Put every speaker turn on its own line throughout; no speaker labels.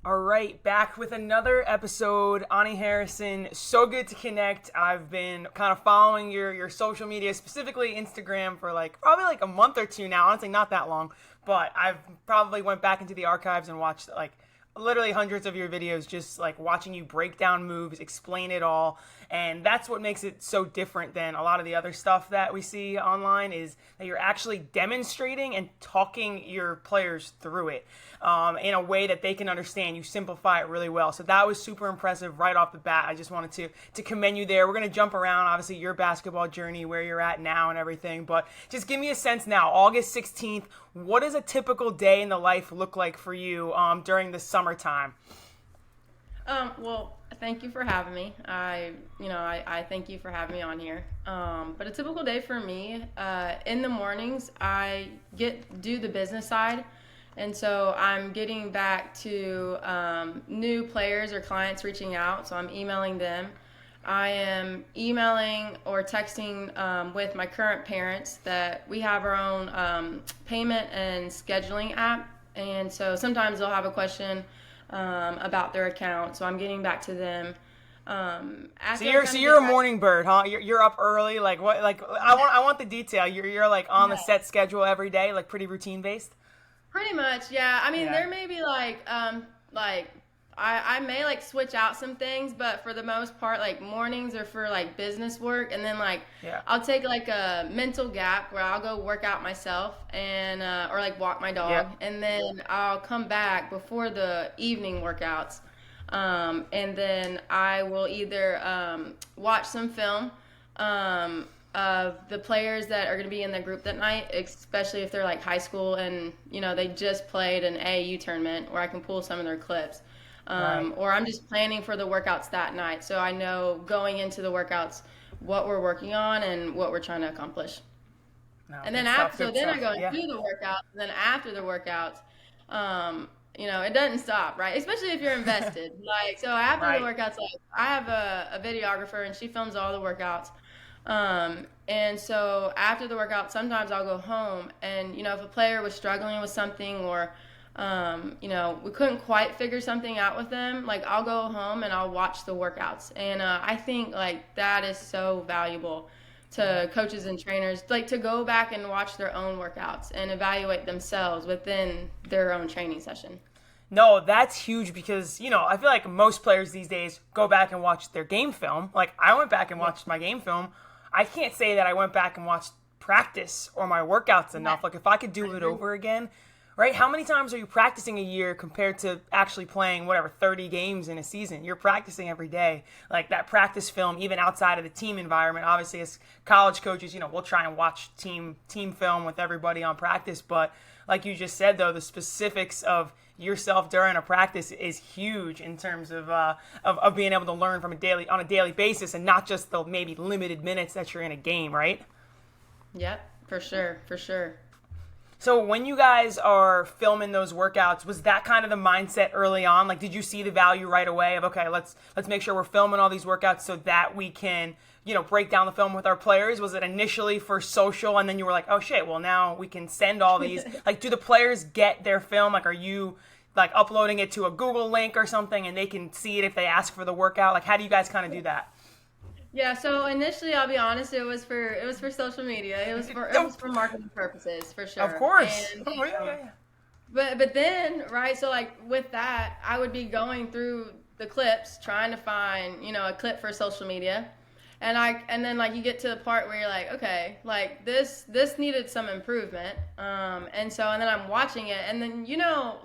All right, back with another episode. Oney Harrison, so good to connect. I've been kind of following your social media, specifically Instagram, for probably like a month or two now. Honestly, not that long, but I've probably went back into the archives and watched literally hundreds of your videos, just like watching you break down moves, explain it all. And that's what makes it so different than a lot of the other stuff that we see online, is that you're actually demonstrating and talking your players through it in a way that they can understand. You simplify it really well. So that was super impressive right off the bat. I just wanted to commend you there. We're going to jump around, obviously, your basketball journey, where you're at now and everything. But just give me a sense now, August 16th, what does a typical day in the life look like for you during the summertime?
Well, thank you for having me. I thank you for having me on here. But a typical day for me, in the mornings, I do the business side. And so I'm getting back to new players or clients reaching out. So I'm emailing them. I am emailing or texting with my current parents that we have our own payment and scheduling app. And so sometimes they'll have a question about their account. So I'm getting back to them.
So
After I
you're
kind
so
of
you're
get
a
back,
morning bird, huh? You're up early. Like what? Like I want the detail. You're like on the
yeah,
set schedule every day, like pretty routine based.
pretty much, yeah. I mean,
Yeah.
there may be like I may like switch out some things, but for the most part, like mornings are for like business work, and then like
Yeah.
I'll take like a mental gap where I'll go work out myself and or like walk my
Yeah.
dog, and then I'll come back before the evening workouts, and then I will either watch some film. Of the players that are going to be in the group that night, especially if they're like high school and they just played an AAU tournament, where I can pull some of their clips.
Right.
Or I'm just planning for the workouts that night, so I know going into the workouts what we're working on and what we're trying to accomplish.
No,
And then
good stuff.
after, so
Good
then I
stuff.
go and
Yeah.
do the workouts, and then after the workouts, it doesn't stop, right? Especially if you're invested. Like, so after the
Right.
workouts, like I have a videographer and she films all the workouts. And so after the workout, sometimes I'll go home and, if a player was struggling with something or, we couldn't quite figure something out with them, like I'll go home and I'll watch the workouts. And I think like that is so valuable
Yeah.
to coaches and trainers, like to go back and watch their own workouts and evaluate themselves within their own training session.
No, that's huge because, I feel like most players these days go back and watch their game film. Like, I went back and
Yeah.
watched my game film. I can't say that I went back and watched practice or my workouts
Yeah,
enough. Like, if I could
I
do it
agree.
over again, right? How many times are you practicing a year compared to actually playing, whatever, 30 games in a season? You're practicing every day. Like, that practice film, even outside of the team environment, obviously, as college coaches, we'll try and watch team film with everybody on practice. But like you just said, though, the specifics of yourself during a practice is huge in terms of being able to learn from on a daily basis, and not just the maybe limited minutes that you're in a game, right?
Yep, for sure, for sure.
So when you guys are filming those workouts, was that kind of the mindset early on? Like, did you see the value right away of, okay, let's make sure we're filming all these workouts so that we can, break down the film with our players? Was it initially for social, and then you were like, oh shit, well now we can send all these? Like, do the players get their film? Like, are you like uploading it to a Google link or something, and they can see it if they ask for the workout? Like, how do you guys kind of do that?
Yeah, so initially, I'll be honest, it was for social media. It was for marketing purposes, for
Of
sure.
course.
And
Oh, yeah, yeah, yeah.
but then, right, so like with that, I would be going through the clips trying to find, a clip for social media. And then like you get to the part where you're like, okay, like this needed some improvement. And then I'm watching it, and then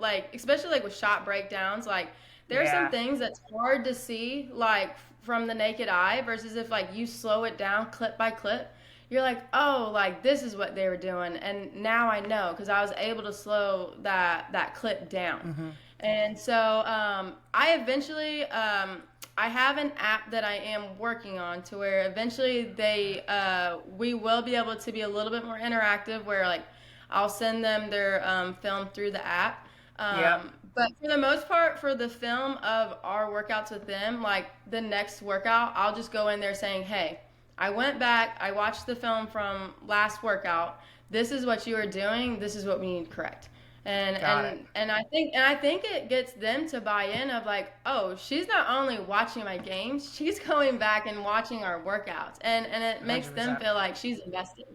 like especially like with shot breakdowns, like there are some
Yeah.
things that's hard to see like from the naked eye versus if like you slow it down clip by clip, you're like, oh, like this is what they were doing, and now I know because I was able to slow that clip down.
Mm-hmm.
And so I eventually I have an app that I am working on to where eventually we will be able to be a little bit more interactive where like I'll send them their film through the app.
Yeah.
But for the most part, for the film of our workouts with them, like the next workout, I'll just go in there saying, hey, I went back, I watched the film from last workout. This is what you were doing. This is what we need to correct. And
Got it.
I think it gets them to buy in of like, oh, she's not only watching my games, she's going back and watching our workouts, and it makes them
100%.
feel like she's invested.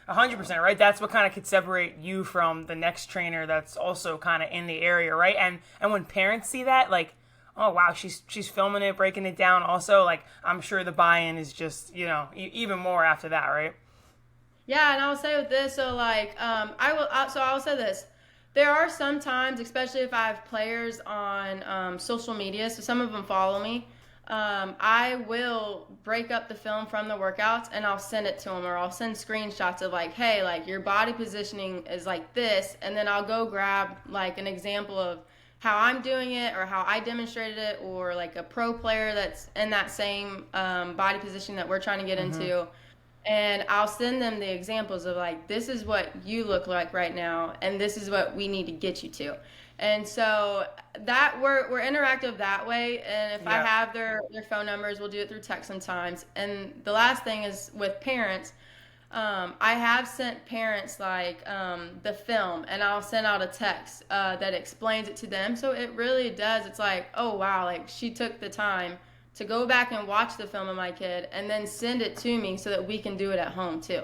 100%, right? That's what kind of could separate you from the next trainer that's also kind of in the area, right? And when parents see that, like, oh wow, she's filming it, breaking it down. Also, like, I'm sure the buy-in is just even more after that, right?
Yeah, and I'll say with this, so like, I'll say this. There are some times, especially if I have players on social media, so some of them follow me. I will break up the film from the workouts and I'll send it to them, or I'll send screenshots of like, hey, like your body positioning is like this, and then I'll go grab like an example of how I'm doing it or how I demonstrated it, or like a pro player that's in that same body position that we're trying to get into, and I'll send them the examples of like, this is what you look like right now and this is what we need to get you to. And so that we're interactive that way, and if I
Yeah.
have their phone numbers, we'll do it through text sometimes. And the last thing is with parents. I have sent parents like the film, and I'll send out a text that explains it to them. So it really does. It's like, oh wow, like she took the time to go back and watch the film of my kid, and then send it to me so that we can do it at home too.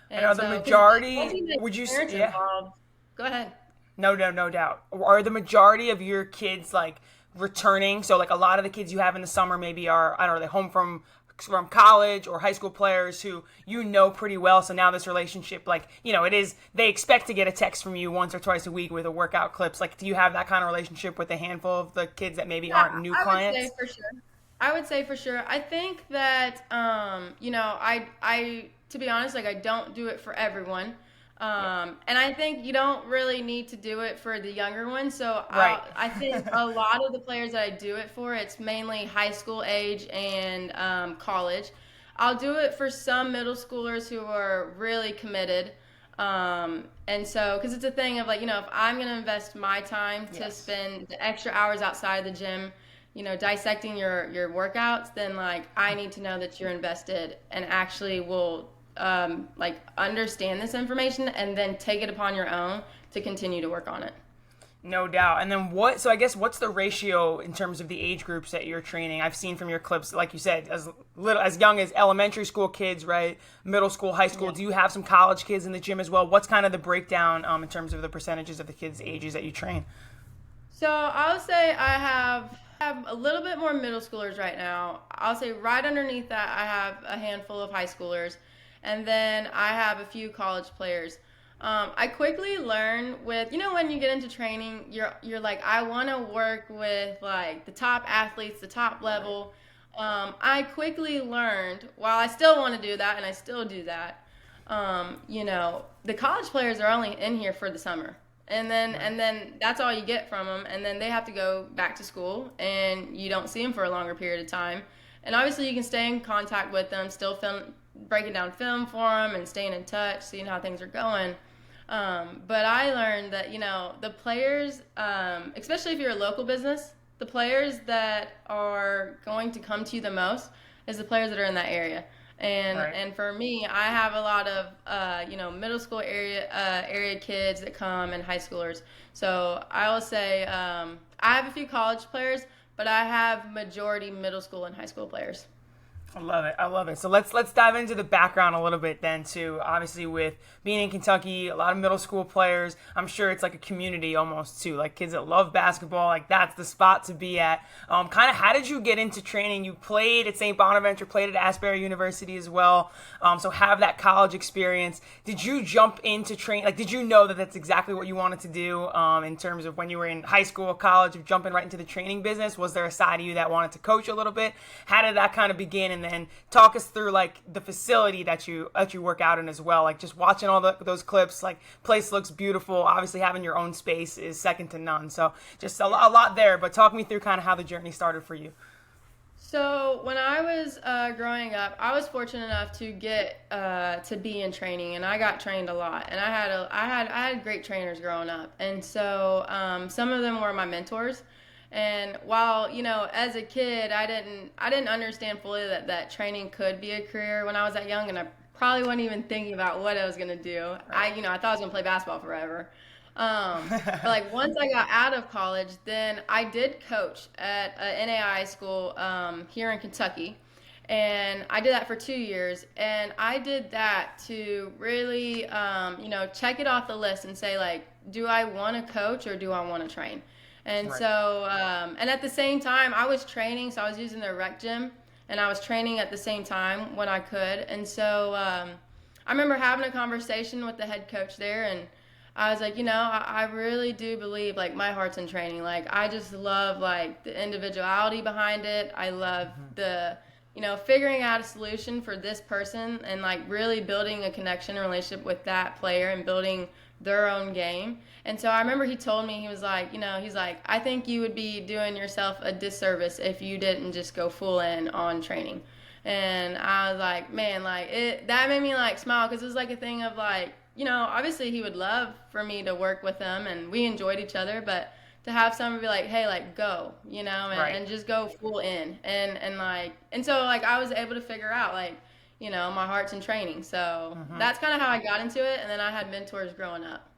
And are
And
the
so, because once
majority,
you get
would you say,
parents
yeah?
involved, go ahead.
No, no, no doubt. Are the majority of your kids like returning? So like a lot of the kids you have in the summer maybe are, I don't know, they home from college or high school players who pretty well. So now this relationship, like, it is, they expect to get a text from you once or twice a week with a workout clips. Like, do you have that kind of relationship with a handful of the kids that maybe
Yeah,
aren't new
I would say
clients?
for sure. I would say for sure. I think that to be honest, like I don't do it for everyone.
Yeah.
And I think you don't really need to do it for the younger ones. So
Right.
I think a lot of the players that I do it for, it's mainly high school age and college. I'll do it for some middle schoolers who are really committed. And so, because it's a thing of like, if I'm going to invest my time to
Yes.
spend the extra hours outside the gym, dissecting your workouts, then like I need to know that you're invested and actually will like understand this information and then take it upon your own to continue to work on it.
No doubt. And then so I guess what's the ratio in terms of the age groups that you're training? I've seen from your clips, like you said, as young as elementary school kids, right? Middle school, high school.
Yeah.
Do you have some college kids in the gym as well? What's kind of the breakdown in terms of the percentages of the kids' ages that you train?
So I'll say I have a little bit more middle schoolers right now. I'll say right underneath that I have a handful of high schoolers, and then I have a few college players. I quickly learn with when you get into training, you're like, I want to work with like the top athletes, the top level. I quickly learned, while I still want to do that, and I still do that. The college players are only in here for the summer, and then that's all you get from them, and then they have to go back to school, and you don't see them for a longer period of time. And obviously, you can stay in contact with them, still breaking down film for them, and staying in touch, seeing how things are going. But I learned that the players, especially if you're a local business, the players that are going to come to you the most is the players that are in that area. And
Right.
and for me, I have a lot of middle school area kids that come, and high schoolers. So I will say I have a few college players, but I have majority middle school and high school players.
I love it. I love it. So let's dive into the background a little bit then too. Obviously, with being in Kentucky, a lot of middle school players. I'm sure it's like a community almost too. Like kids that love basketball. Like that's the spot to be at. Kind of how did you get into training? You played at St. Bonaventure, played at Asbury University as well. So have that college experience. Did you jump into train? Like, did you know that that's exactly what you wanted to do in terms of when you were in high school, college, of jumping right into the training business? Was there a side of you that wanted to coach a little bit? How did that kind of begin? And then talk us through like the facility that you work out in as well. Like just watching all those clips, like place looks beautiful. Obviously having your own space is second to none. So just a lot there, but talk me through kind of how the journey started for you.
So when I was growing up, I was fortunate enough to get to be in training, and I got trained a lot. And I had great trainers growing up, and so some of them were my mentors. And while as a kid, I didn't understand fully that training could be a career when I was that young, and I probably wasn't even thinking about what I was gonna do. I thought I was gonna play basketball forever. But like once I got out of college, then I did coach at an NAI school here in Kentucky. And I did that for 2 years. And I did that to really, check it off the list and say, like, do I want to coach or do I want to train? And
Right.
so, and at the same time, I was training. So I was using their rec gym and I was training at the same time when I could. And so I remember having a conversation with the head coach there, and I was like, I really do believe like my heart's in training. Like I just love like the individuality behind it. I love the figuring out a solution for this person and like really building a connection and relationship with that player and building their own game. And so I remember he told me, he was like, he's like, I think you would be doing yourself a disservice if you didn't just go full in on training. And I was like, man, like that made me like smile because it was like a thing of like, obviously he would love for me to work with him and we enjoyed each other, but to have someone be like, hey, like go,
Right.
and just go full in. And so like I was able to figure out like, my heart's in training. So that's kind of how I got into it. And then I had mentors growing up.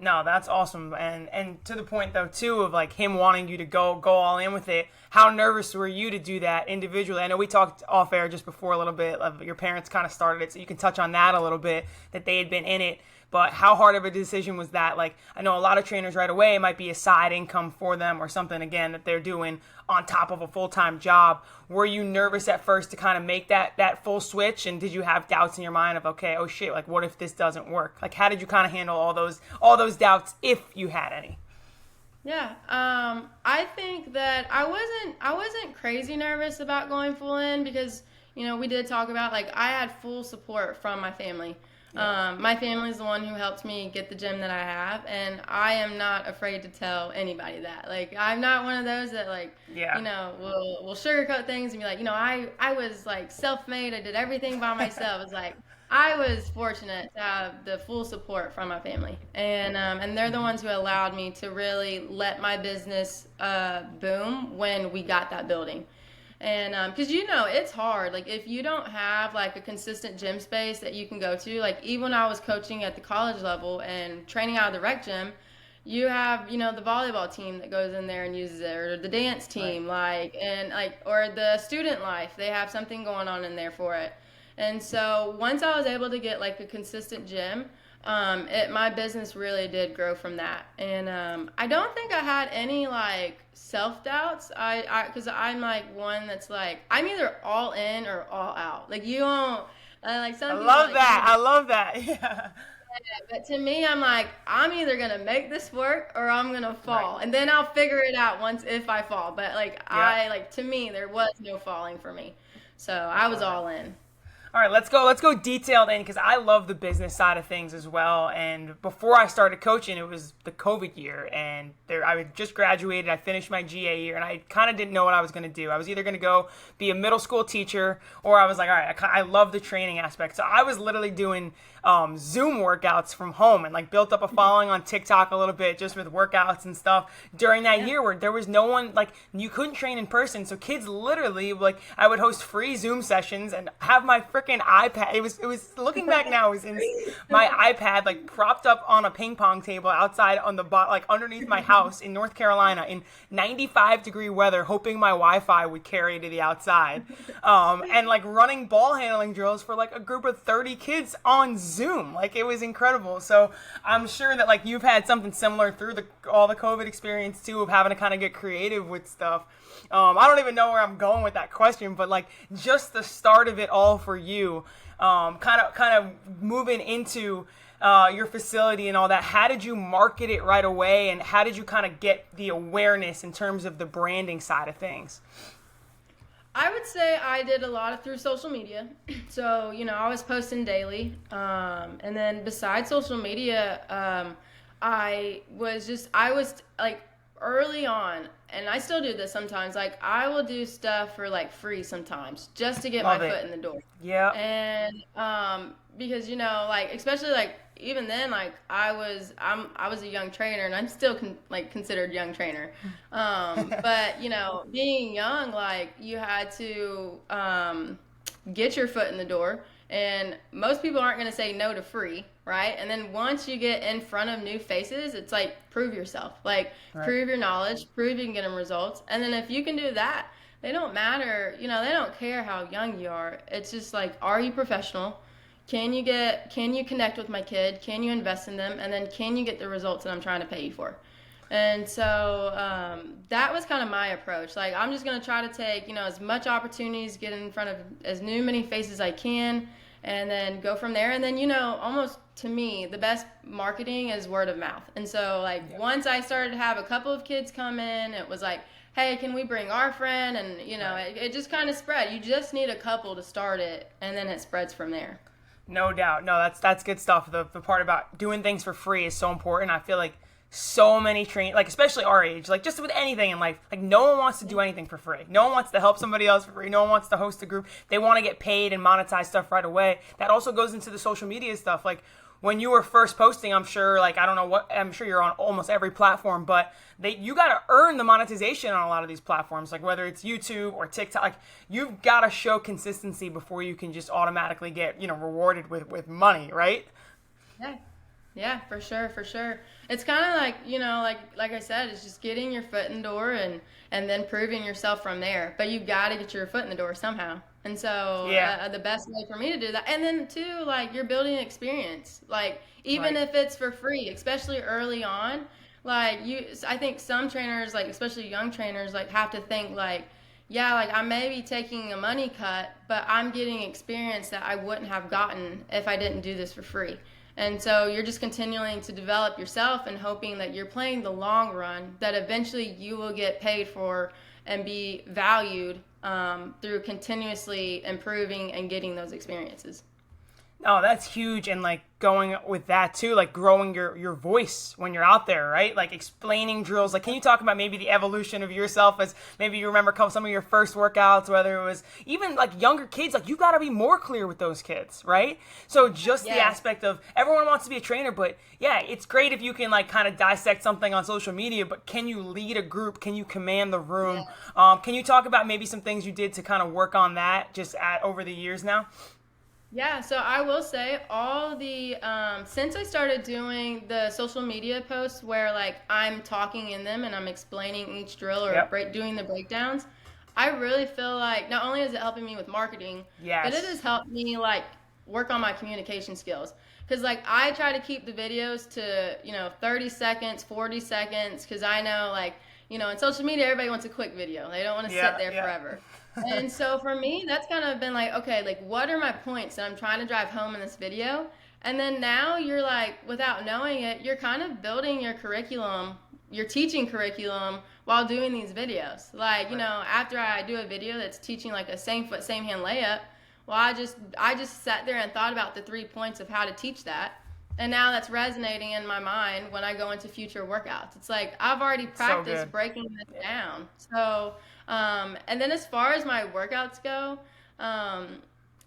No, that's awesome, and to the point though too of like him wanting you to go all in with it. How nervous were you to do that individually? I know we talked off air just before a little bit of your parents kind of started it, so you can touch on that a little bit that they had been in it. But how hard of a decision was that? Like I know a lot of trainers right away it might be a side income for them or something again that they're doing on top of a full-time job. Were you nervous at first to kind of make that full switch, and did you have doubts in your mind of okay, oh shit, like what if this doesn't work? Like how did you kind of handle all those doubts if you had any?
Yeah, I think that I wasn't crazy nervous about going full in because we did talk about like I had full support from my family. My family is the one who helped me get the gym that I have, and I am not afraid to tell anybody that. Like I'm not one of those that like
Yeah.
will sugarcoat things and be like I was like self-made. I did everything by myself. It's like I was fortunate to have the full support from my family, and they're the ones who allowed me to really let my business boom when we got that building. And because it's hard. Like if you don't have like a consistent gym space that you can go to, like even when I was coaching at the college level and training out of the rec gym, you have the volleyball team that goes in there and uses it, or the dance team, or the student life. They have something going on in there for it. And so once I was able to get like a consistent gym, my business really did grow from that. And I don't think I had any like self doubts. Because I'm like one that's like I'm either all in or all out. Like you don't like some
I
people
love
like
that. I love that. Yeah.
but to me, I'm like, I'm either gonna make this work or I'm gonna
Right.
fall, and then I'll figure it out once if I fall. But like
Yeah.
to me, there was no falling for me, so I was all in.
All right, let's go detailed in because I love the business side of things as well. And before I started coaching, it was the COVID year, and I had just graduated. I finished my GA year, and I kind of didn't know what I was going to do. I was either going to go be a middle school teacher, or I was like, all right, I love the training aspect. So I was literally doing Zoom workouts from home and like built up a following on TikTok a little bit just with workouts and stuff during that year where there was no one, like you couldn't train in person. So kids literally like I would host free Zoom sessions and have my freaking iPad. It was looking back now, my iPad like propped up on a ping pong table outside on the like underneath my house in North Carolina in 95-degree weather, hoping my Wi-Fi would carry to the outside, and like running ball handling drills for like a group of 30 kids on Zoom. Like it was incredible. So I'm sure that like you've had something similar through all the COVID experience too, of having to kind of get creative with stuff. I don't even know where I'm going with that question, but like just the start of it all for you, kind of moving into your facility and all that. How did you market it right away, and how did you kind of get the awareness in terms of the branding side of things?
I would say I did a lot of through social media. So, I was posting daily. And then besides social media, I was like early on, and I still do this sometimes. Like I will do stuff for like free sometimes just to get
Love
my
it.
foot in the door.
Yeah.
And because like especially like even then like I was a young trainer and I'm still considered young trainer. But being young, like you had to get your foot in the door, And most people aren't going to say no to free, right? And then once you get in front of new faces, it's like, prove yourself. Like,
Right.
prove your knowledge, prove you can get them results. And then if you can do that, they don't matter, they don't care how young you are. It's just like, are you professional? Can you connect with my kid? Can you invest in them? And then can you get the results that I'm trying to pay you for? And so that was kind of my approach. Like, I'm just going to try to take, as much opportunities, get in front of as many faces I can, and then go from there. And then, almost to me, the best marketing is word of mouth. And so, like, once I started to have a couple of kids come in, it was like, hey, can we bring our friend? And, it just kind of spread. You just need a couple to start it, and then it spreads from there.
No doubt. No, that's good stuff. The part about doing things for free is so important. I feel like so many like especially our age, like just with anything in life, like no one wants to do anything for free. No one wants to help somebody else for free. No one wants to host a group. They want to get paid and monetize stuff right away. That also goes into the social media stuff. Like when you were first posting, I'm sure, like, I don't know I'm sure you're on almost every platform, but you got to earn the monetization on a lot of these platforms, like whether it's YouTube or TikTok. Like, you've got to show consistency before you can just automatically get, rewarded with money, right?
Yeah. Yeah, for sure, for sure. It's kind of like, like I said, it's just getting your foot in the door and then proving yourself from there. But you got to get your foot in the door somehow. And so the best way for me to do that, and then too, like, you're building experience. Like, even if it's for free, especially early on, like, I think some trainers, like, especially young trainers, like, have to think like, yeah, like, I may be taking a money cut, but I'm getting experience that I wouldn't have gotten if I didn't do this for free. And so you're just continuing to develop yourself and hoping that you're playing the long run, that eventually you will get paid for and be valued through continuously improving and getting those experiences.
Oh, that's huge. And like going with that too, like growing your voice when you're out there, right? Like explaining drills. Like, can you talk about maybe the evolution of yourself as maybe you remember some of your first workouts, whether it was even like younger kids, like you got to be more clear with those kids, right? So just the aspect of everyone wants to be a trainer, but yeah, it's great if you can like kind of dissect something on social media, but can you lead a group? Can you command the room? Yeah. Can you talk about maybe some things you did to kind of work on that just over the years now?
Yeah, so I will say all the, since I started doing the social media posts where like I'm talking in them and I'm explaining each drill or doing the breakdowns, I really feel like not only is it helping me with marketing, but it has helped me like work on my communication skills. Because like I try to keep the videos to, 30 seconds, 40 seconds, because I know like, in social media, everybody wants a quick video. They don't want to sit there forever. And so for me, that's kind of been like, okay, like what are my points that I'm trying to drive home in this video? And then now you're like, without knowing it, you're kind of building your curriculum, your teaching curriculum while doing these videos. Like, after I do a video that's teaching like a same foot, same hand layup, well, I just sat there and thought about the 3 points of how to teach that. And now that's resonating in my mind when I go into future workouts. It's like I've already practiced breaking this down. So, and then as far as my workouts go,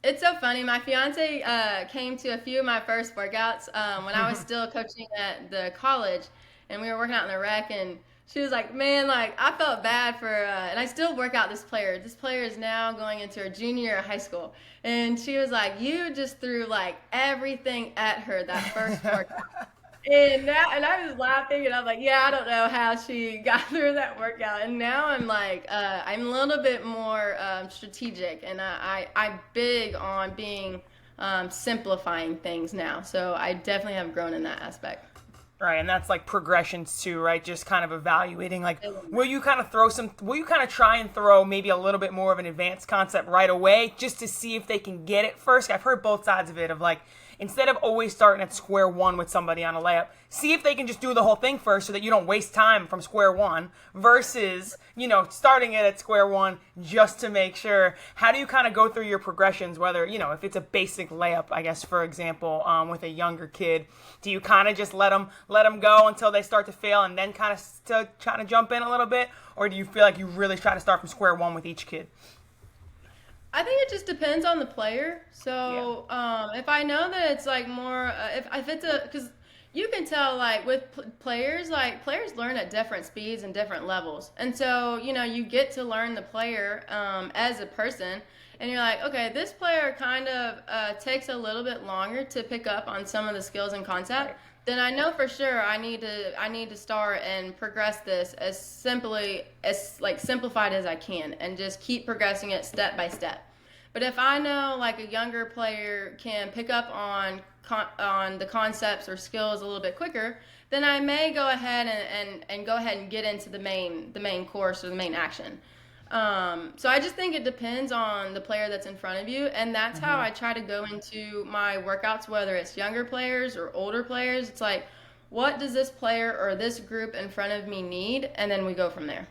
it's so funny. My fiance came to a few of my first workouts when I was still coaching at the college, and we were working out in the rec, and she was like, man, like, I felt bad for, and I still work out this player. This player is now going into her junior year of high school. And she was like, you just threw, like, everything at her that first workout. And I was laughing, and I was like, yeah, I don't know how she got through that workout. And now I'm like, I'm a little bit more strategic, and I'm big on being simplifying things now. So I definitely have grown in that aspect.
Right, and that's like progressions too, right? Just kind of evaluating, like, will you kind of try and throw maybe a little bit more of an advanced concept right away just to see if they can get it first? I've heard both sides of it of like, instead of always starting at square one with somebody on a layup, see if they can just do the whole thing first so that you don't waste time from square one versus, starting it at square one just to make sure. How do you kind of go through your progressions, whether, if it's a basic layup, I guess, for example, with a younger kid, do you kind of just let them go until they start to fail and then kind of still try to jump in a little bit? Or do you feel like you really try to start from square one with each kid?
I think it just depends on the player. So if I know that it's like more, if it's because you can tell like with players, like players learn at different speeds and different levels, and so you get to learn the player as a person, and you're like, okay, this player kind of takes a little bit longer to pick up on some of the skills and concept.
Right.
Then I know for sure I need to start and progress this as simply as like simplified as I can, and just keep progressing it step by step. But if I know like a younger player can pick up on the concepts or skills a little bit quicker, then I may go ahead and go ahead and get into the main course or the main action. So I just think it depends on the player that's in front of you, and that's how I try to go into my workouts, whether it's younger players or older players. It's like, what does this player or this group in front of me need, and then we go from there.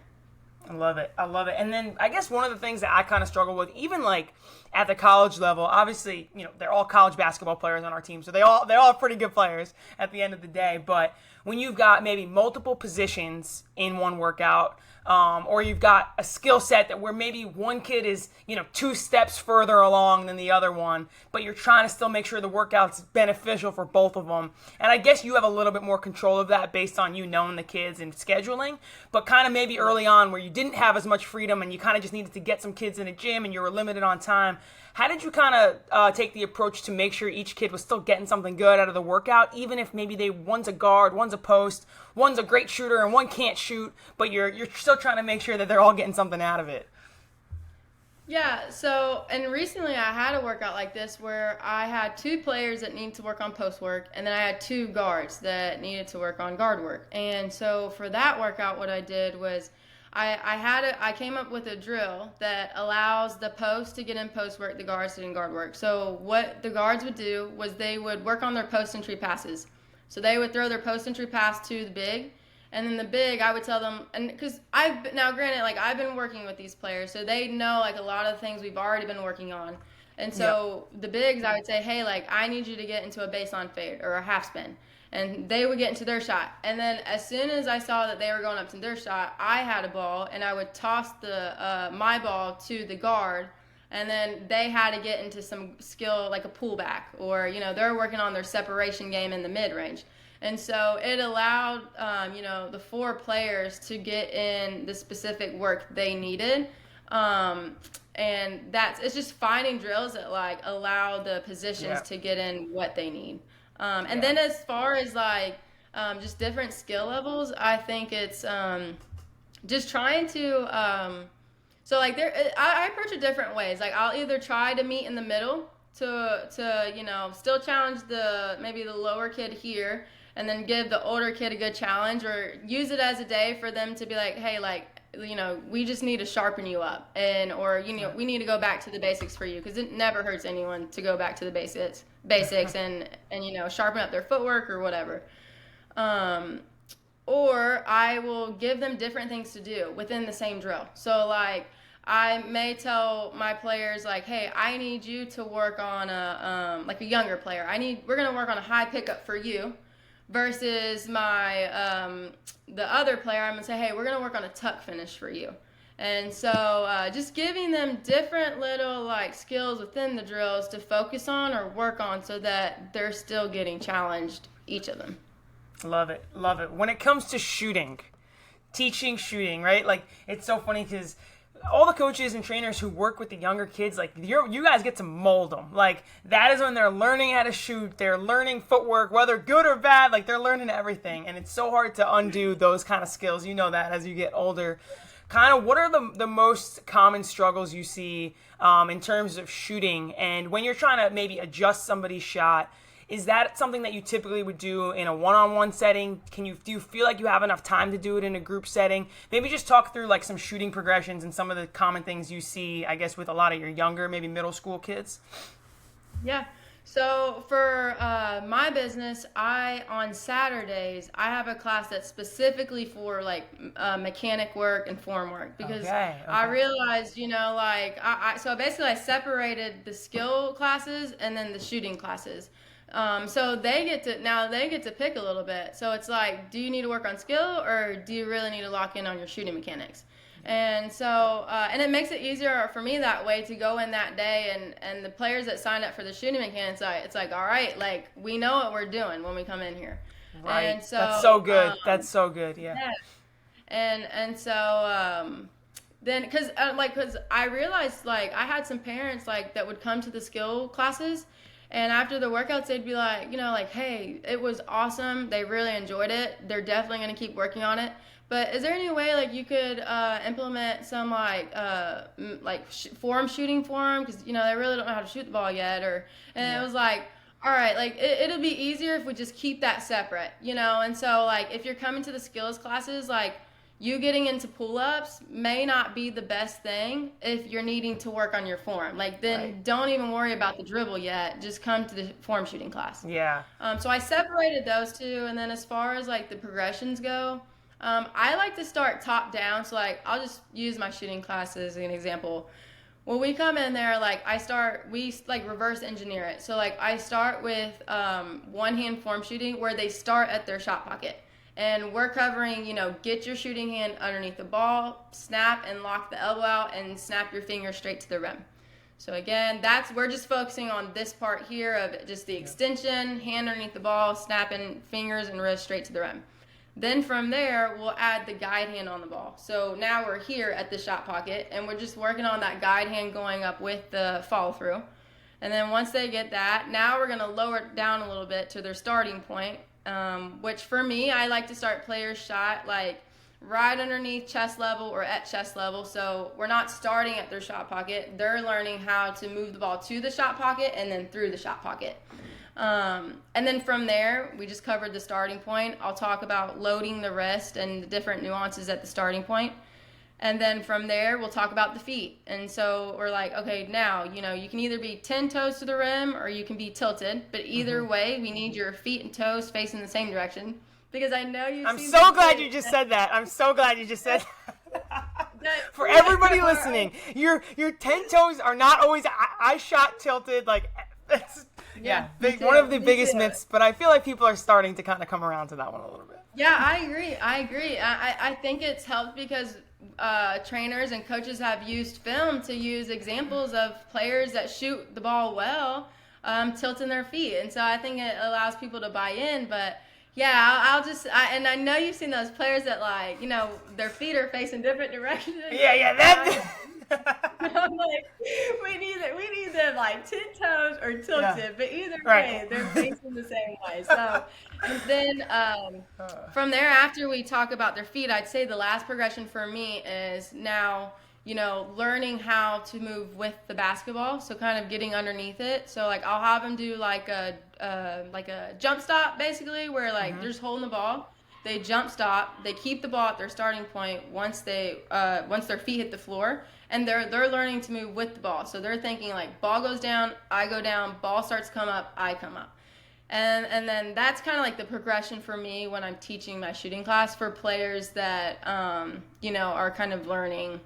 I love it. I love it. And then I guess one of the things that I kind of struggle with, even like at the college level, obviously, they're all college basketball players on our team, so they're all pretty good players at the end of the day. But when you've got maybe multiple positions in one workout, or you've got a skill set that where maybe one kid is, 2 steps further along than the other one, but you're trying to still make sure the workout's beneficial for both of them. And I guess you have a little bit more control of that based on you knowing the kids and scheduling, but kind of maybe early on where you didn't have as much freedom and you kind of just needed to get some kids in a gym and you were limited on time. How did you kind of take the approach to make sure each kid was still getting something good out of the workout, even if maybe one's a guard, one's a post, one's a great shooter, and one can't shoot, but you're still trying to make sure that they're all getting something out of it?
Yeah, so, and recently I had a workout like this where I had 2 players that needed to work on post work, and then I had 2 guards that needed to work on guard work. And so for that workout, what I did was I came up with a drill that allows the post to get in post work, the guards to get in guard work. So what the guards would do was they would work on their post entry passes. So they would throw their post entry pass to the big, and then the big, I would tell them, and because now granted, like I've been working with these players, so they know like a lot of the things we've already been working on. And so the bigs, I would say, hey, like I need you to get into a baseline fade or a half spin. And they would get into their shot. And then as soon as I saw that they were going up to their shot, I had a ball, and I would toss my ball to the guard, and then they had to get into some skill like a pullback, or they're working on their separation game in the mid range. And so it allowed the 4 players to get in the specific work they needed. And it's just finding drills that like allow the positions to get in what they need. And then as far as like just different skill levels, I think it's just trying to so like I approach it different ways. Like I'll either try to meet in the middle to still challenge maybe the lower kid here, and then give the older kid a good challenge, or use it as a day for them to be like, hey, like we just need to sharpen you up, or we need to go back to the basics for you, because it never hurts anyone to go back to the basics and sharpen up their footwork or whatever. Or I will give them different things to do within the same drill. So like I may tell my players like, hey, I need you to work on like a younger player. We're gonna work on a high pickup for you, versus my the other player. I'm gonna say, hey, we're gonna work on a tuck finish for you. And so just giving them different little like skills within the drills to focus on or work on, so that they're still getting challenged, each of them.
Love it. Love it. When it comes to shooting, teaching shooting, right? Like it's so funny because all the coaches and trainers who work with the younger kids, like you guys get to mold them. Like that is when they're learning how to shoot. They're learning footwork, whether good or bad. Like they're learning everything, and it's so hard to undo those kind of skills. You know that as you get older. Kind of, what are the most common struggles you see in terms of shooting, and when you're trying to maybe adjust somebody's shot? Is that something that you typically would do in a one-on-one setting? Do you feel like you have enough time to do it in a group setting? Maybe just talk through like some shooting progressions and some of the common things you see, I guess, with a lot of your younger, maybe middle school kids.
Yeah. So for my business, on Saturdays, I have a class that's specifically for like mechanic work and form work, because I realized, so basically I separated the skill classes and then the shooting classes. So they get to pick a little bit. So it's like, do you need to work on skill, or do you really need to lock in on your shooting mechanics? And so, and it makes it easier for me that way to go in that day, and the players that sign up for the shooting mechanics, it's like, all right, like we know what we're doing when we come in here.
Right.
And so
That's so good. That's so good. Yeah.
yeah. And so then because I realized like I had some parents like that would come to the skill classes, and after the workouts they'd be like, like, hey, it was awesome, they really enjoyed it, they're definitely going to keep working on it, but is there any way like you could implement some form shooting for them, because they really don't know how to shoot the ball yet, and it was like, all right, like it'll be easier if we just keep that separate, and so like if you're coming to the skills classes, like you getting into pull-ups may not be the best thing if you're needing to work on your form. Like then don't even worry about the dribble yet. Just come to the form shooting class.
Yeah.
So I separated those two, and then as far as like the progressions go, I like to start top down. So like I'll just use my shooting class as an example. When we come in there, like we like reverse engineer it. So like I start with one hand form shooting where they start at their shot pocket. And we're covering, get your shooting hand underneath the ball, snap and lock the elbow out, and snap your finger straight to the rim. So again, we're just focusing on this part here of just the extension, hand underneath the ball, snapping fingers and wrist straight to the rim. Then from there, we'll add the guide hand on the ball. So now we're here at the shot pocket, and we're just working on that guide hand going up with the follow through. And then once they get that, now we're going to lower it down a little bit to their starting point. Which for me, I like to start players' shot like right underneath chest level or at chest level. So we're not starting at their shot pocket. They're learning how to move the ball to the shot pocket and then through the shot pocket. And then from there, we just covered the starting point. I'll talk about loading the wrist and the different nuances at the starting point. And then from there, we'll talk about the feet. And so we're like, okay, now, you can either be 10 toes to the rim or you can be tilted. But either way, we need your feet and toes facing the same direction. Because I know
I'm so glad you just said that. I'm so glad you just said that. For everybody listening, your 10 toes are not always, I shot tilted, like, one of the biggest myths. But I feel like people are starting to kind of come around to that one a little bit.
Yeah, I agree. I think it's helped because trainers and coaches have used film to use examples of players that shoot the ball well, tilting their feet. And so I think it allows people to buy in. But yeah, and I know you've seen those players that like, their feet are facing different directions.
Yeah,
I'm like, we need them like 10 toes or tilted, but either way, they're facing the same way. So, and then from there, after we talk about their feet, I'd say the last progression for me is now, learning how to move with the basketball. So kind of getting underneath it. So like I'll have them do like a jump stop basically, where like they're just holding the ball. They jump stop. They keep the ball at their starting point once their feet hit the floor, and they're learning to move with the ball. So they're thinking like ball goes down, I go down, ball starts to come up, I come up, and then that's kind of like the progression for me when I'm teaching my shooting class for players that are kind of learning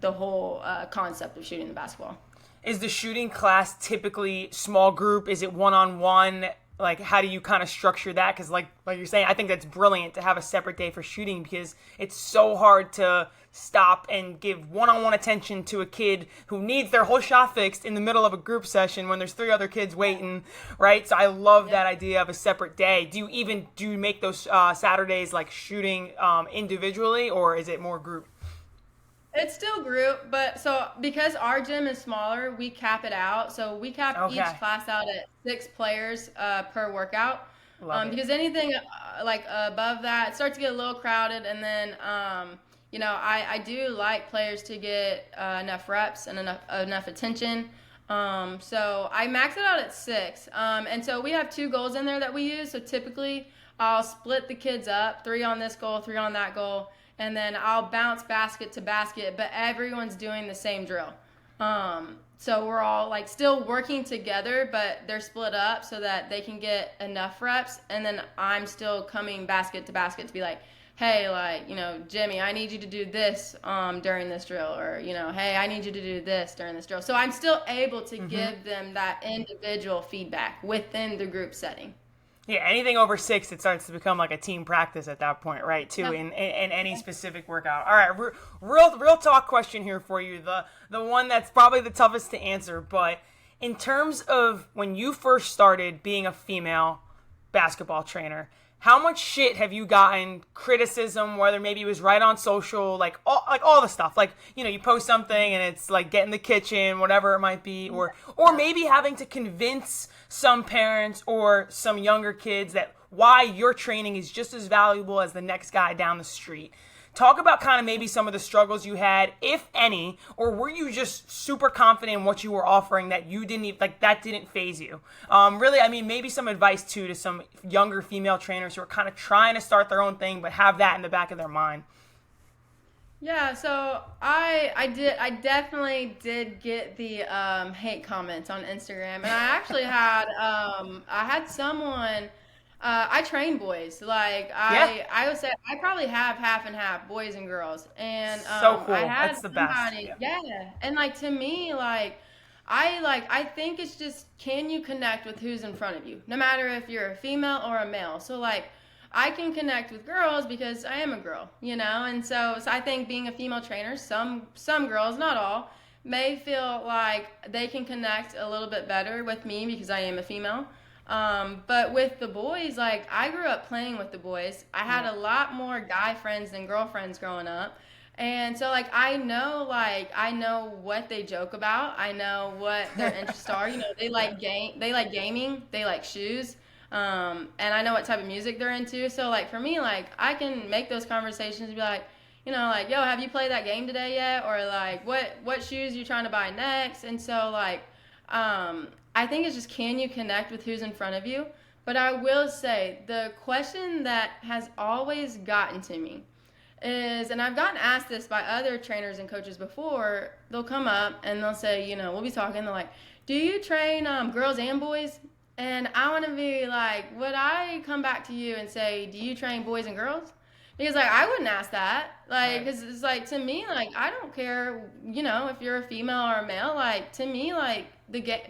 the whole concept of shooting the basketball.
Is the shooting class typically small group? Is it one-on-one? Like, how do you kind of structure that? Because like you're saying, I think that's brilliant to have a separate day for shooting, because it's so hard to stop and give one-on-one attention to a kid who needs their whole shot fixed in the middle of a group session when there's 3 other kids waiting, right? So I love that idea of a separate day. Do you make those Saturdays like shooting individually, or is it more group?
It's still group, but so because our gym is smaller, we cap it out. So we cap each class out at 6 players per workout. Because anything like above that, it starts to get a little crowded. And then, I do like players to get enough reps and enough attention. So I max it out at 6. And so we have 2 goals in there that we use. So typically I'll split the kids up, 3 on this goal, 3 on that goal. And then I'll bounce basket to basket, but everyone's doing the same drill. So we're all like still working together, but they're split up so that they can get enough reps. And then I'm still coming basket to basket to be like, hey, like, Jimmy, I need you to do this during this drill, or, hey, I need you to do this during this drill. So I'm still able to give them that individual feedback within the group setting.
Yeah, anything over 6, it starts to become like a team practice at that point, right? Too, in any specific workout. All right, real talk question here for you. The one that's probably the toughest to answer, but in terms of when you first started being a female basketball trainer, how much shit have you gotten, criticism, whether maybe it was right on social, like all the stuff, like, you post something and it's like get in the kitchen, whatever it might be, or maybe having to convince some parents or some younger kids that why your training is just as valuable as the next guy down the street. Talk about kind of maybe some of the struggles you had, if any, or were you just super confident in what you were offering that you didn't even, like, that didn't phase you? Really, I mean, maybe some advice too to some younger female trainers who are kind of trying to start their own thing but have that in the back of their mind.
Yeah, so I definitely did get the hate comments on Instagram, and I actually had I had someone. I train boys. Like
Yeah,
I would say I probably have half and half boys and girls, and
so
I
cool.
had
That's the best.
somebody.
Yeah.
Yeah, and like to me, I think it's just can you connect with who's in front of you, no matter if you're a female or a male. So like I can connect with girls because I am a girl, and so I think being a female trainer, some girls, not all, may feel like they can connect a little bit better with me because I am a female. But with the boys, like I grew up playing with the boys. I had
Yeah.
a lot more guy friends than girlfriends growing up. And so like I know what they joke about. I know what their interests are. They like gaming, they like shoes. And I know what type of music they're into. So like for me, like I can make those conversations and be like, like, yo, have you played that game today yet? Or like what shoes you trying to buy next? And so like I think it's just can you connect with who's in front of you? But I will say the question that has always gotten to me is, and I've gotten asked this by other trainers and coaches before, they'll come up and they'll say, we'll be talking, they're like, do you train girls and boys? And I want to be like, would I come back to you and say, do you train boys and girls? Because like I wouldn't ask that, like,
Right.
because it's like to me, like I don't care, if you're a female or a male. Like to me, like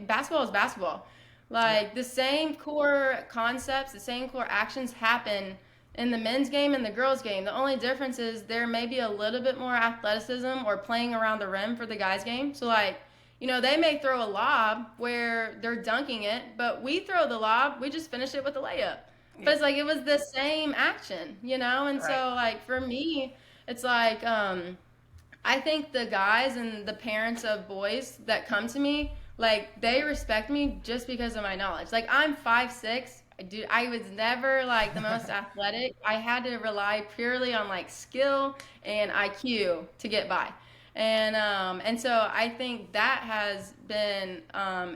basketball is basketball.
Yeah.
Like the same core concepts, the same core actions happen in the men's game and the girls' game. The only difference is there may be a little bit more athleticism or playing around the rim for the guys' game. So like, they may throw a lob where they're dunking it, but we throw the lob, we just finish it with a layup. But
Yeah.
it's like it was the same action. And
Right.
so like for me, it's like I think the guys and the parents of boys that come to me, like they respect me just because of my knowledge. Like I'm 5'6". I was never like the most athletic. I had to rely purely on like skill and IQ to get by. And so I think that has been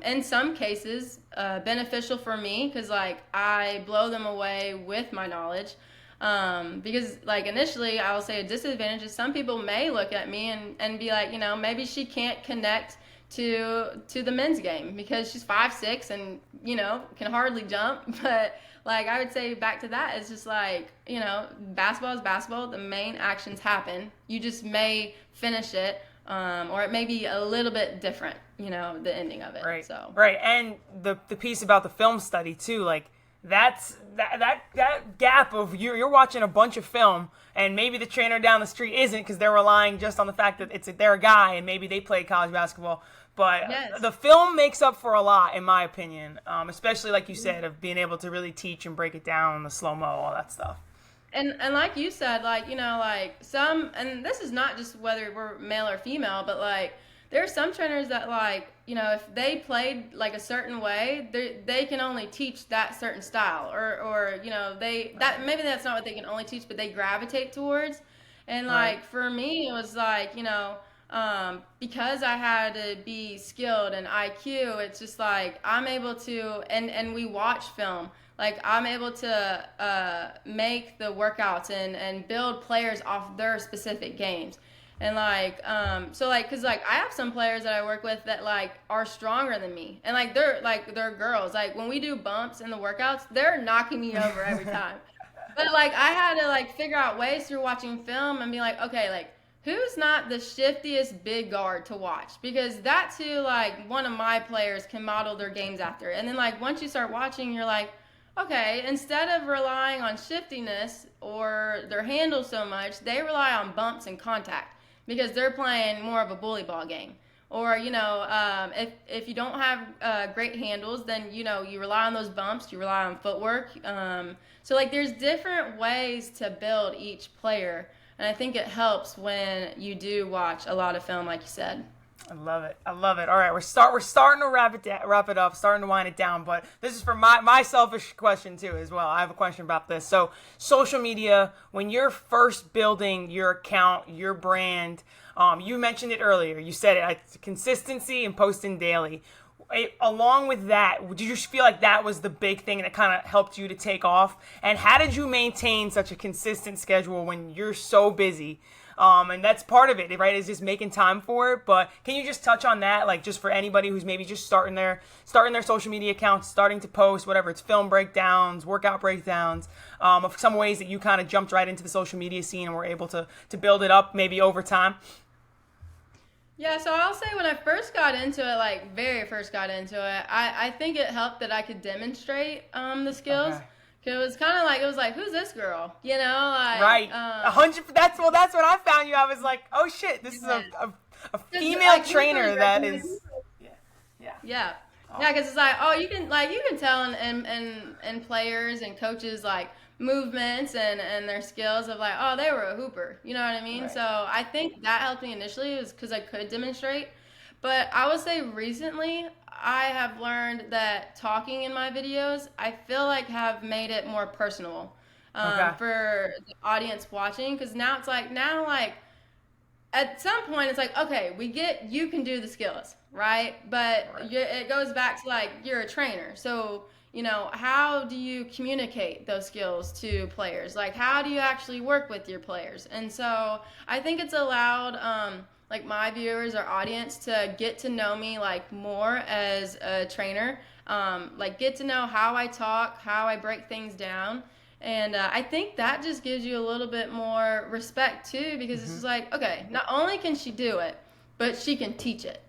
in some cases beneficial for me because like I blow them away with my knowledge. Because like initially I will say a disadvantage is some people may look at me and be like, maybe she can't connect to the men's game because she's 5'6" and can hardly jump. But like I would say back to that, it's just like basketball is basketball. The main actions happen. You just may finish it, or it may be a little bit different. The ending of it.
Right.
So
Right. And the piece about the film study too, like that gap of you're watching a bunch of film and maybe the trainer down the street isn't because they're relying just on the fact that they're a guy and maybe they play college basketball. But
yes.
the film makes up for a lot, in my opinion, especially like you said, of being able to really teach and break it down, the slow mo, all that stuff.
And like you said, like like some, and this is not just whether we're male or female, but like there are some trainers that like if they played like a certain way, they can only teach that certain style, or they that maybe that's not what they can only teach, but they gravitate towards. And
Right.
like for me, it was like because I had to be skilled and IQ, it's just like I'm able to, and we watch film. Like I'm able to make the workouts and build players off their specific games. And like so like cuz like I have some players that I work with that like are stronger than me. And they're girls. Like when we do bumps in the workouts, they're knocking me over every time. But like I had to like figure out ways through watching film and be like, okay, like who's not the shiftiest big guard to watch? Because that's who like one of my players can model their games after. And then like once you start watching, you're like, okay, instead of relying on shiftiness or their handle so much, they rely on bumps and contact because they're playing more of a bully ball game. Or, if you don't have great handles, then, you rely on those bumps, you rely on footwork. So, like, there's different ways to build each player. And I think it helps when you do watch a lot of film, like you said.
I love it. I love it. All right, we're starting to wrap it up, starting to wind it down. But this is for my selfish question too, as well. I have a question about this. So, social media, when you're first building your account, your brand, you mentioned it earlier. You said it, consistency and posting daily. Along with that, did you feel like that was the big thing that kind of helped you to take off? And how did you maintain such a consistent schedule when you're so busy? And that's part of it, right? Is just making time for it. But can you just touch on that, like just for anybody who's maybe just starting their social media accounts, starting to post, whatever it's film breakdowns, workout breakdowns, of some ways that you kind of jumped right into the social media scene and were able to build it up maybe over time?
Yeah, so I'll say when I first got into it, like very first got into it, I think it helped that I could demonstrate the skills.
Okay.
'Cause it was kind of like, it was like, who's this girl? Like,
Right. 100. That's when I found you. I was like, oh shit, this is a female
like,
trainer that is. Yeah. Yeah.
Yeah.
Oh.
Yeah, because it's like, oh, you can tell in players and coaches like movements and their skills of like, oh, they were a hooper. You know what I mean?
Right.
So I think that helped me initially was because I could demonstrate. But I would say recently I have learned that talking in my videos, I feel like have made it more personal
Okay.
for the audience watching. Because now it's like, at some point it's like, okay, we get you can do the skills, right? But
Right.
it goes back to like you're a trainer. So, how do you communicate those skills to players? Like, how do you actually work with your players? And so I think it's allowed like my viewers or audience to get to know me like more as a trainer, like get to know how I talk, how I break things down. And I think that just gives you a little bit more respect too, because it's just like, okay, not only can she do it, but she can teach it,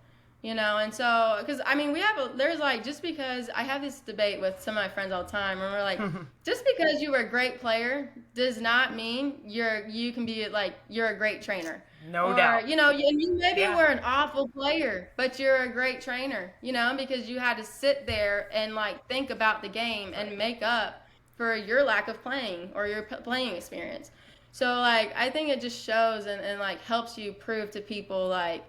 And so, because I mean, there's like, just because I have this debate with some of my friends all the time, and we're like, just because you were a great player does not mean you can be like, you're a great trainer.
No doubt.
You maybe
Yeah.
were an awful player, but you're a great trainer, because you had to sit there and like think about the game and make up for your lack of playing or your playing experience. So like I think it just shows and like helps you prove to people like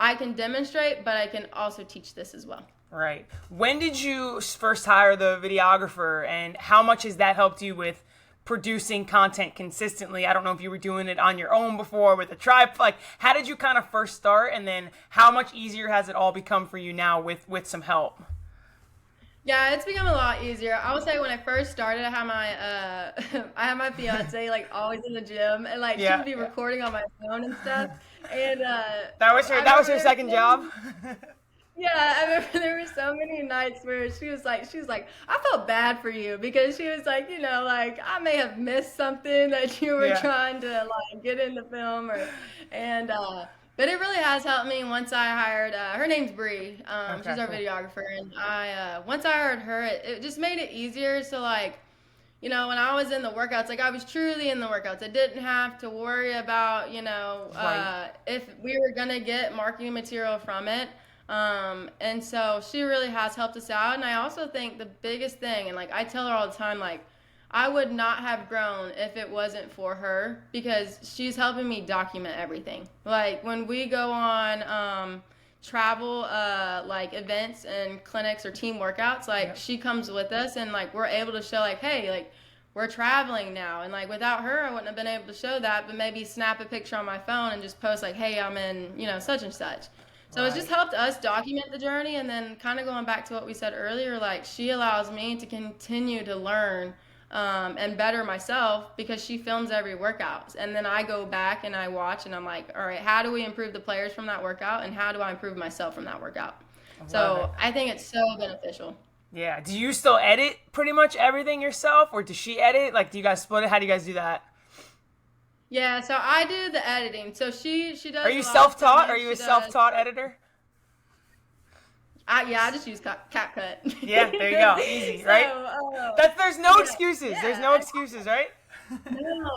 I can demonstrate, but I can also teach this as well.
Right. When did you first hire the videographer, and how much has that helped you with producing content consistently? I don't know if you were doing it on your own before with a tribe. Like, how did you kind of first start, and then how much easier has it all become for you now with some help?
Yeah, it's become a lot easier. I would say when I first started, I had I had my fiance like always in the gym, and like she
Yeah.
would be recording on my phone and stuff. And
That was her.
I
That was
remember
her second job.
yeah, I remember there were so many nights where she was like, I felt bad for you because she was like, like I may have missed something that you were
Yeah.
trying to like get in the film and but it really has helped me once I hired her name's Bree.
Okay,
She's our
cool.
videographer, and I once I hired her, it just made it easier. So like, when I was in the workouts, like I was truly in the workouts. I didn't have to worry about,
Right.
if we were gonna get marketing material from it. And so she really has helped us out. And I also think the biggest thing, and like I tell her all the time, like I would not have grown if it wasn't for her because she's helping me document everything. Like when we go on travel like events and clinics or team workouts, like
Yep.
she comes with us and like we're able to show like, hey, like we're traveling now, and like without her I wouldn't have been able to show that, but maybe snap a picture on my phone and just post like, hey, I'm in such and such. So it's just
Right.
helped us document the journey, and then kind of going back to what we said earlier, like she allows me to continue to learn and better myself because she films every workout, and then I go back and I watch and I'm like, all right, how do we improve the players from that workout, and how do I improve myself from that workout?
Love
So
it.
I think it's so beneficial.
Yeah. Do you still edit pretty much everything yourself, or does she edit? Like, do you guys split it? How do you guys do that?
Yeah, so I do the editing. So she does.
Are you
a lot of
self-taught?
filming.
Are you
She
a
does.
self-taught editor?
I just use CapCut.
Yeah, there you go. Easy,
So,
right? There's no
yeah,
excuses. There's
yeah.
no excuses, right?
No,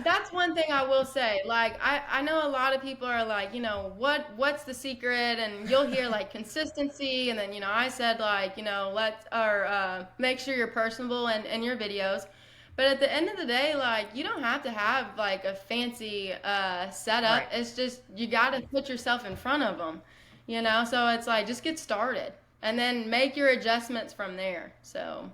that's one thing I will say. Like I know a lot of people are like, what's the secret? And you'll hear like consistency, and then I said like, let or make sure you're personable in your videos. But at the end of the day, like you don't have to have like a fancy setup.
Right.
It's just you got to put yourself in front of them, So it's like just get started and then make your adjustments from there. So.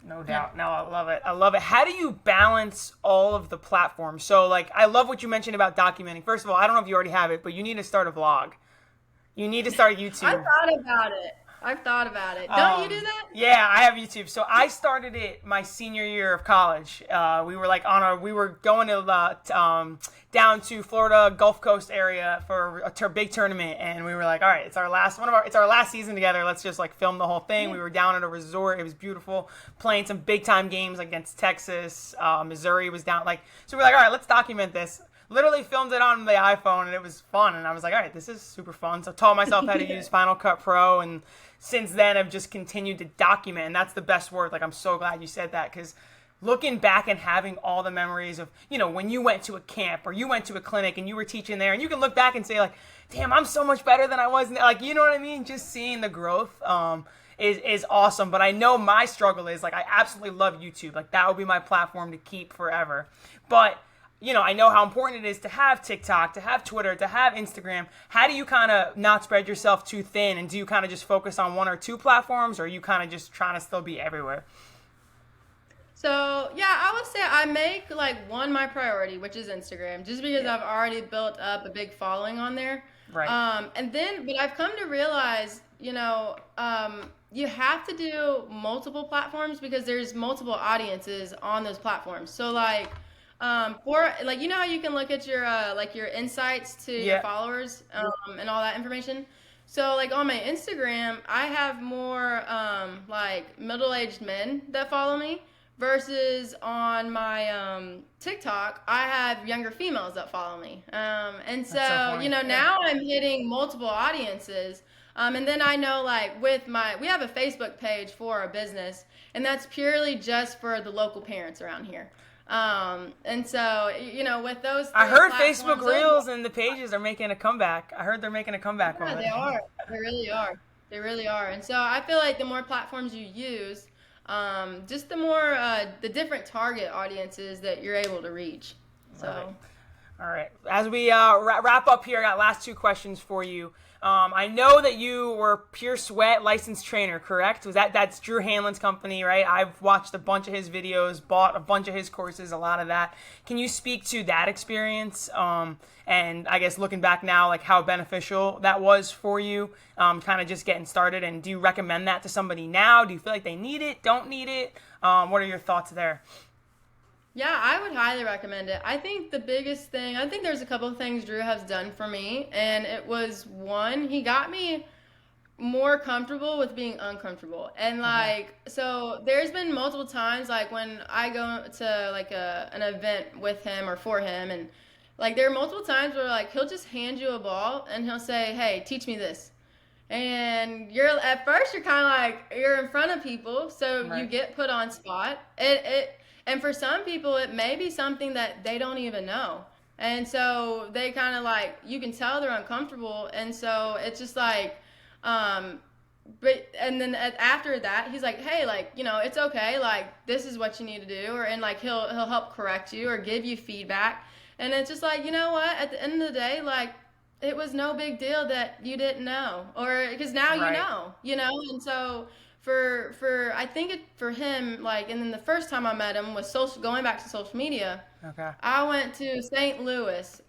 No
Yeah.
doubt. No, I love it. I love it. How do you balance all of the platforms? So, like, I love what you mentioned about documenting. First of all, I don't know if you already have it, but you need to start a vlog. You need to start
I
YouTube.
thought about it. I've thought about it. Don't you do
Um,
that?
yeah, I have YouTube. So I started it my senior year of college. We were like we were going to down to Florida Gulf Coast area for a big tournament, and we were like, all right, it's our last season together. Let's just like film the whole thing.
Yeah.
We were down at a resort. It was beautiful, playing some big time games against Texas. Missouri was down. So we're like, all right, let's document this. Literally filmed it on the iPhone, and it was fun. And I was like, all right, this is super fun. So taught myself how to use Final Cut Pro, and since then I've just continued to document, and that's the best word. Like, I'm so glad you said that, because looking back and having all the memories of, when you went to a camp or you went to a clinic and you were teaching there, and you can look back and say like, damn, I'm so much better than I was. Like, you know what I mean? Just seeing the growth is awesome. But I know my struggle is like, I absolutely love YouTube. Like, that would be my platform to keep forever. But I know how important it is to have TikTok, to have Twitter, to have Instagram. How do you kind of not spread yourself too thin? And do you kind of just focus on one or two platforms, or are you kind of just trying to still be everywhere?
So yeah, I would say I make like one my priority, which is Instagram, just because
Yeah.
I've already built up a big following on there.
Right.
But I've come to realize, you have to do multiple platforms because there's multiple audiences on those platforms. So like, for like, how you can look at your like your insights to your
Yeah.
followers and all that information. So like on my Instagram, I have more like middle-aged men that follow me versus on my TikTok, I have younger females that follow me. And
That's so
so,
funny. Yeah.
now I'm hitting multiple audiences. And then I know like we have a Facebook page for our business, and that's purely just for the local parents around here. And so, with those
I
three
heard Facebook
platforms,
Reels and the pages are making a comeback. I heard they're making a comeback
yeah,
with
they
it.
are. They really are. They really are. And so I feel like the more platforms you use, just the more the different target audiences that you're able to reach.
Right.
So
All right. As we wrap up here, I got last two questions for you. I know that you were Pure Sweat licensed trainer, correct? That's Drew Hanlon's company, right? I've watched a bunch of his videos, bought a bunch of his courses, a lot of that. Can you speak to that experience? And I guess looking back now, like how beneficial that was for you, kind of just getting started. And do you recommend that to somebody now? Do you feel like they need it? Don't need it? What are your thoughts there?
yeah, I would highly recommend it. I think the biggest thing, I think there's a couple of things Drew has done for me, and it was one, he got me more comfortable with being uncomfortable. And
Okay.
like, so there's been multiple times like when I go to like an event with him or for him, and like there are multiple times where like he'll just hand you a ball and he'll say, "Hey, teach me this." And you're at first you're kind of like you're in front of people, so you
Right.
get put on spot. And for some people it may be something that they don't even know. And so they kind of like you can tell they're uncomfortable, and so it's just like um but and then after that he's like, hey, like, it's okay, like this is what you need to do, or and like he'll help correct you or give you feedback. And it's just like, you know what, at the end of the day, like it was no big deal that you didn't know, or because now you
Right.
know, and so for I think it for him, like, and then the first time I met him was social, going back to social media.
Okay.
I went to St. Louis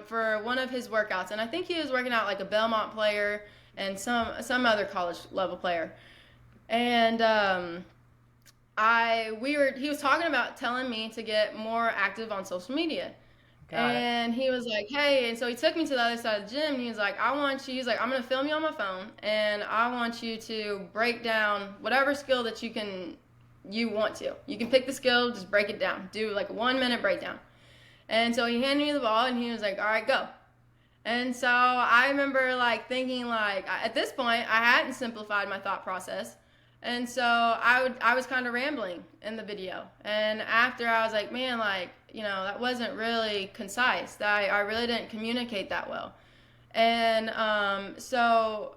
for one of his workouts, and I think he was working out like a Belmont player and some other college level player. And he was talking about telling me to get more active on social media.
Got it.
And he was like, hey, and so he took me to the other side of the gym, and he was like, he's like, I'm gonna film you on my phone, and I want you to break down whatever skill that you want to. You can pick the skill, just break it down. Do like a 1 minute breakdown. And so he handed me the ball, and he was like, all right, go. And so I remember like thinking like at this point I hadn't simplified my thought process. And so I was kind of rambling in the video. And after I was like, man, like, that wasn't really concise. I really didn't communicate that well. And so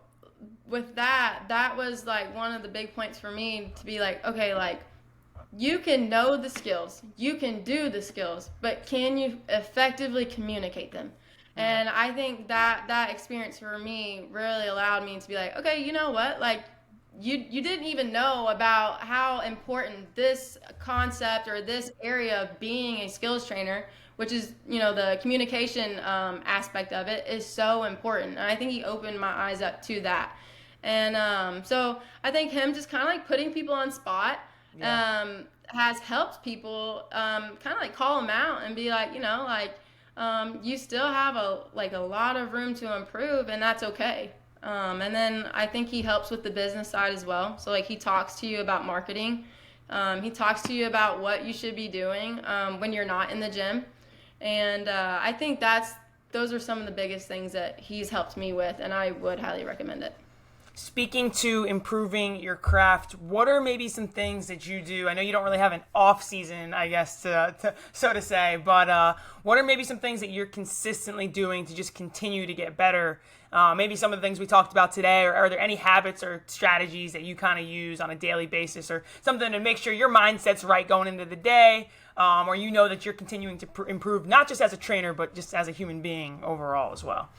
with that was like one of the big points for me to be like, okay, like, you can know the skills, you can do the skills, but can you effectively communicate them? And I think that experience for me really allowed me to be like, okay, you know what? Like, you didn't even know about how important this concept or this area of being a skills trainer, which is, the communication aspect of it, is so important. And I think he opened my eyes up to that. And so I think him just kind of like putting people on spot has helped people kind of like call them out and be like, you still have a lot of room to improve, and that's okay. And then I think he helps with the business side as well. So like he talks to you about marketing. He talks to you about what you should be doing when you're not in the gym. And I think those are some of the biggest things that he's helped me with, and I would highly recommend it.
Speaking to improving your craft, what are maybe some things that you do? I know you don't really have an off season, I guess, so to say, but what are maybe some things that you're consistently doing to just continue to get better? Maybe some of the things we talked about today, or are there any habits or strategies that you kind of use on a daily basis, or something to make sure your mindset's right going into the day, or that you're continuing to improve, not just as a trainer, but just as a human being overall as well?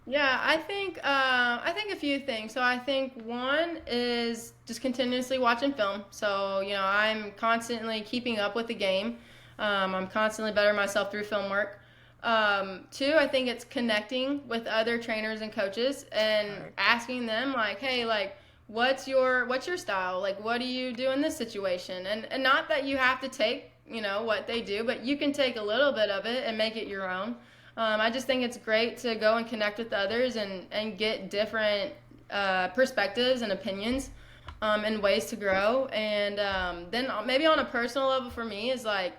Yeah, I think a few things. So I think one is just continuously watching film. So I'm constantly keeping up with the game. I'm constantly bettering myself through film work. Two, I think it's connecting with other trainers and coaches and asking them like, hey, like, what's your style? Like, what do you do in this situation? And not that you have to take what they do, but you can take a little bit of it and make it your own. I just think it's great to go and connect with others and get different perspectives and opinions and ways to grow. And then maybe on a personal level for me is like,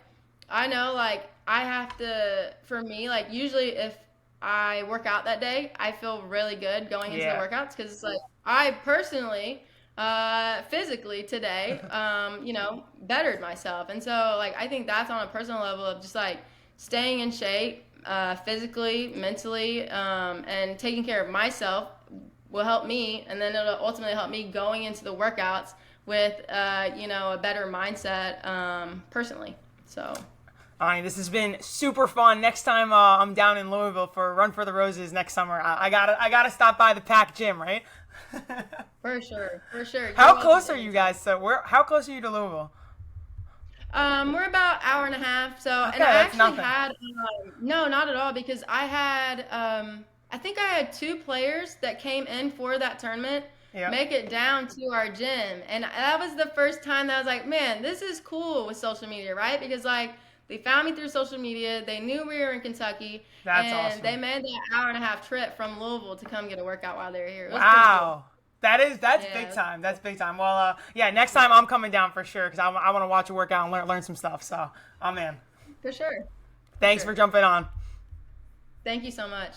I know like I have to, for me, like usually if I work out that day, I feel really good going into the workouts because it's like I personally, physically today, bettered myself. And so like I think that's on a personal level of just like staying in shape. Physically, mentally, and taking care of myself will help me, and then it'll ultimately help me going into the workouts with, a better mindset personally. So,
Oney, this has been super fun. Next time I'm down in Louisville for Run for the Roses next summer, I gotta stop by the Pack Gym, right?
For sure.
How close are you guys? How close are you to Louisville?
We're about an hour and a half. So,
okay,
and I
that's
actually
nothing.
had, no, not at all, because I had, I think I had two players that came in for that tournament make it down to our gym. And that was the first time that I was like, man, this is cool with social media, right? Because like, they found me through social media. They knew we were in Kentucky.
That's
and
awesome.
They made that hour and a half trip from Louisville to come get a workout while they were here. It was
Wow. That's
Yeah.
big time. That's big time. Well, next time I'm coming down for sure because I want to watch a workout and learn some stuff. So I'm in.
For sure.
Thanks for jumping on.
Thank you so much.